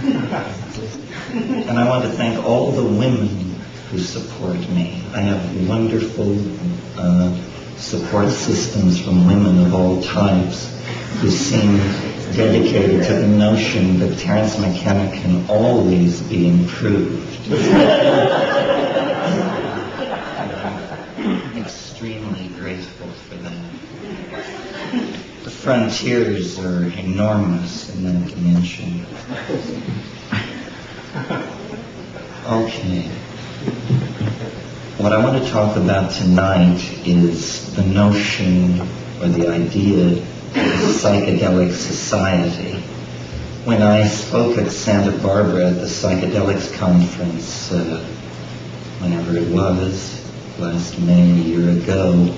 And I want to thank all the women who support me. I have wonderful support systems from women of all types who seem dedicated to the notion that Terence McKenna can always be improved. I'm extremely grateful for that. The frontiers are enormous in that dimension. Okay. What I want to talk about tonight is the notion or the idea of a psychedelic society. When I spoke at Santa Barbara at the Psychedelics conference, whenever it was, last May, a year ago,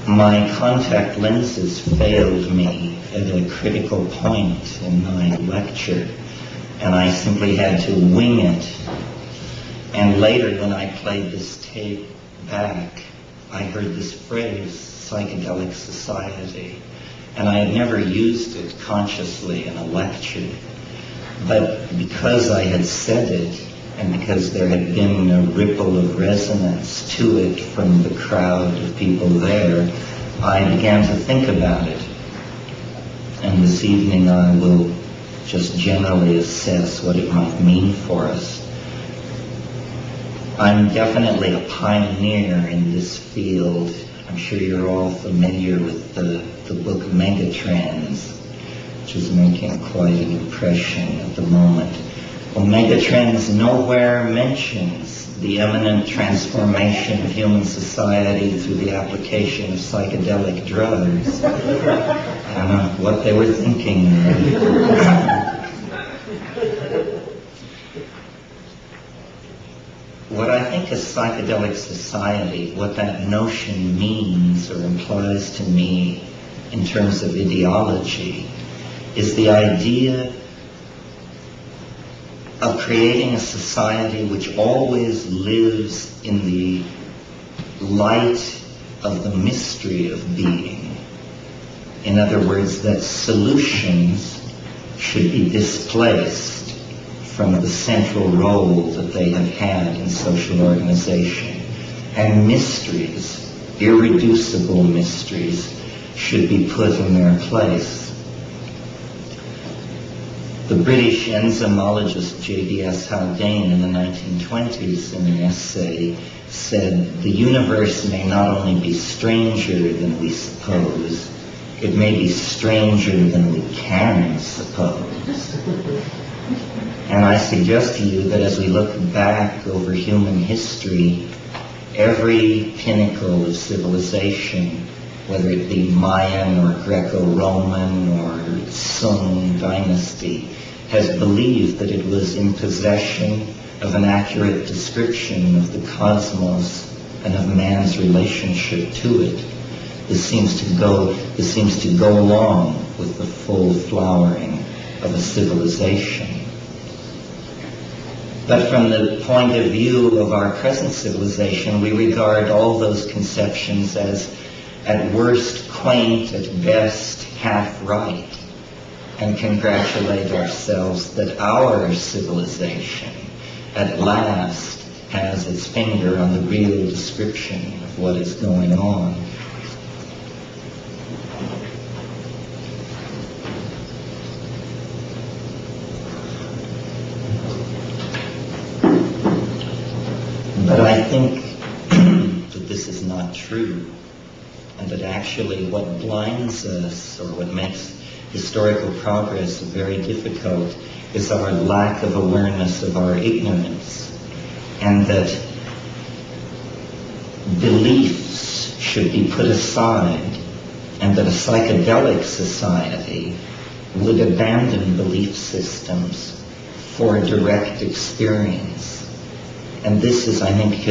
my contact lenses failed me at a critical point in my lecture, and I simply had to wing it. And later, when I played this tape back, I heard this phrase, psychedelic society, and I had never used it consciously in a lecture. But because I had said it, and because there had been a ripple of resonance to it from the crowd of people there, I began to think about it. And this evening I will just generally assess what it might mean for us. I'm definitely a pioneer in this field. I'm sure you're all familiar with the book Megatrends, which is making quite an impression at the moment. Well, Megatrends nowhere mentions the imminent transformation of human society through the application of psychedelic drugs. I don't know what they were thinking. What I think a psychedelic society, what that notion means or implies to me in terms of ideology, is the idea of creating a society which always lives in the light of the mystery of being. In other words, that solutions should be displaced from the central role that they have had in social organization. And mysteries, irreducible mysteries, should be put in their place. The British enzymologist J.B.S. Haldane in the 1920s in an essay said, "The universe may not only be stranger than we suppose, it may be stranger than we can suppose." And I suggest to you that as we look back over human history, every pinnacle of civilization, whether it be Mayan or Greco-Roman or Sung dynasty, has believed that it was in possession of an accurate description of the cosmos and of man's relationship to it. This seems to go along with the full flowering of a civilization. But from the point of view of our present civilization, we regard all those conceptions as at worst quaint, at best half right, and congratulate ourselves that our civilization at last has its finger on the real description of what is going on. But I think that this is not true, and that actually what blinds us, or what makes historical progress very difficult, is our lack of awareness of our ignorance, and that beliefs should be put aside, and that a psychedelic society would abandon belief systems for direct experience. And this is, I think,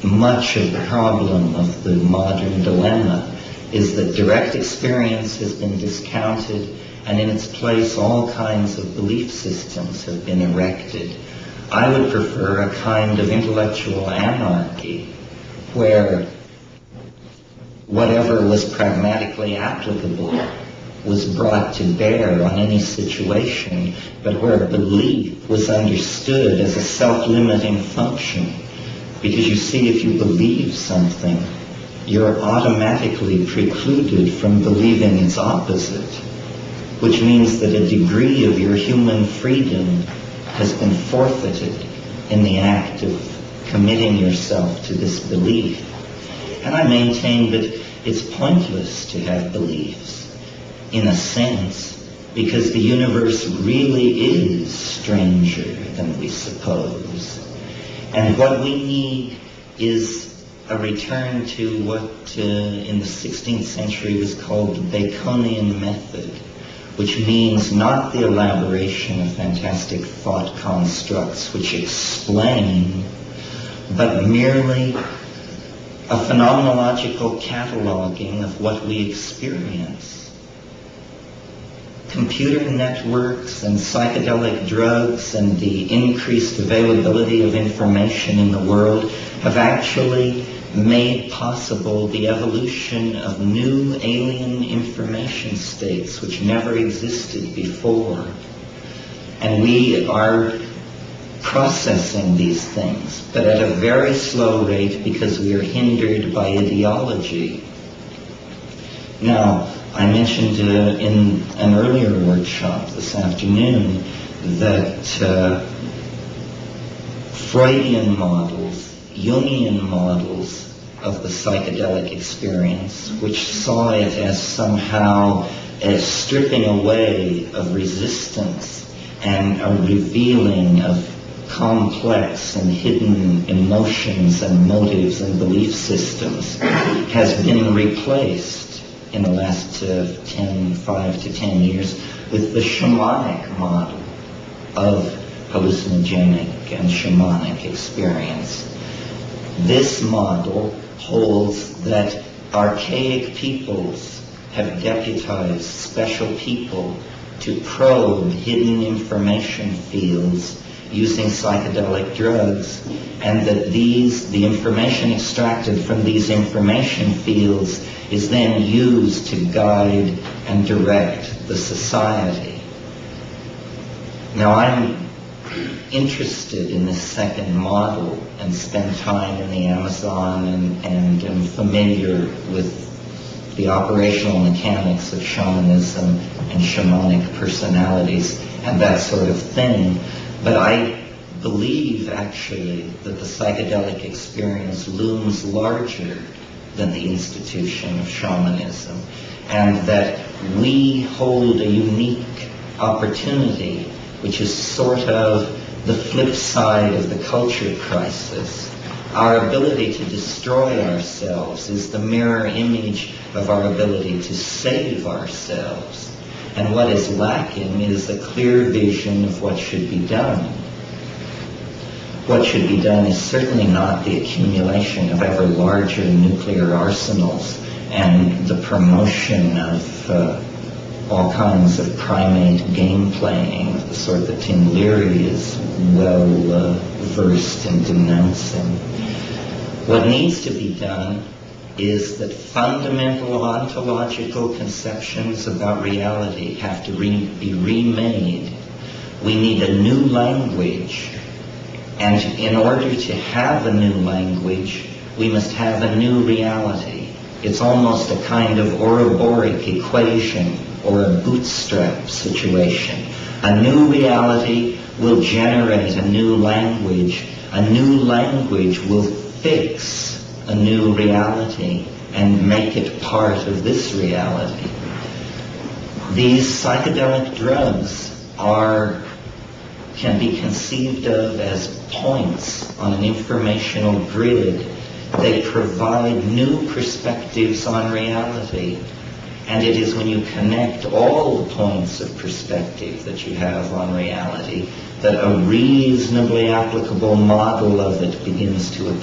much of the problem of the modern dilemma, is that direct experience has been discounted, and in its place all kinds of belief systems have been erected. I would prefer a kind of intellectual anarchy where whatever was pragmatically applicable was brought to bear on any situation, but where belief was understood as a self-limiting function. Because you see, if you believe something, you're automatically precluded from believing its opposite, which means that a degree of your human freedom has been forfeited in the act of committing yourself to this belief. And I maintain that it's pointless to have beliefs, in a sense, because the universe really is stranger than we suppose. And what we need is a return to what in the 16th century was called the Baconian method, which means not the elaboration of fantastic thought constructs which explain, but merely a phenomenological cataloging of what we experience. Computer networks and psychedelic drugs and the increased availability of information in the world have actually made possible the evolution of new alien information states which never existed before. And we are processing these things, but at a very slow rate because we are hindered by ideology. Now, I mentioned in an earlier workshop this afternoon that Freudian models, Jungian models of the psychedelic experience, which saw it as somehow a stripping away of resistance and a revealing of complex and hidden emotions and motives and belief systems, has been replaced in the last 5 to 10 years with the shamanic model of hallucinogenic and shamanic experience. This model holds that archaic peoples have deputized special people to probe hidden information fields using psychedelic drugs, and that the information extracted from these information fields is then used to guide and direct the society. Now, I'm interested in this second model and spend time in the Amazon and am familiar with the operational mechanics of shamanism and shamanic personalities and that sort of thing. But I believe, actually, that the psychedelic experience looms larger than the institution of shamanism, and that we hold a unique opportunity, which is sort of the flip side of the culture crisis. Our ability to destroy ourselves is the mirror image of our ability to save ourselves. And what is lacking is a clear vision of what should be done. What should be done is certainly not the accumulation of ever larger nuclear arsenals and the promotion of all kinds of primate game playing of the sort that Tim Leary is well versed in denouncing. What needs to be done is that fundamental ontological conceptions about reality have to be remade. We need a new language, and in order to have a new language, we must have a new reality. It's almost a kind of Ouroboros equation or a bootstrap situation. A new reality will generate a new language. A new language will fix a new reality and make it part of this reality. These psychedelic drugs can be conceived of as points on an informational grid. They provide new perspectives on reality. And it is when you connect all the points of perspective that you have on reality that a reasonably applicable model of it begins to appear.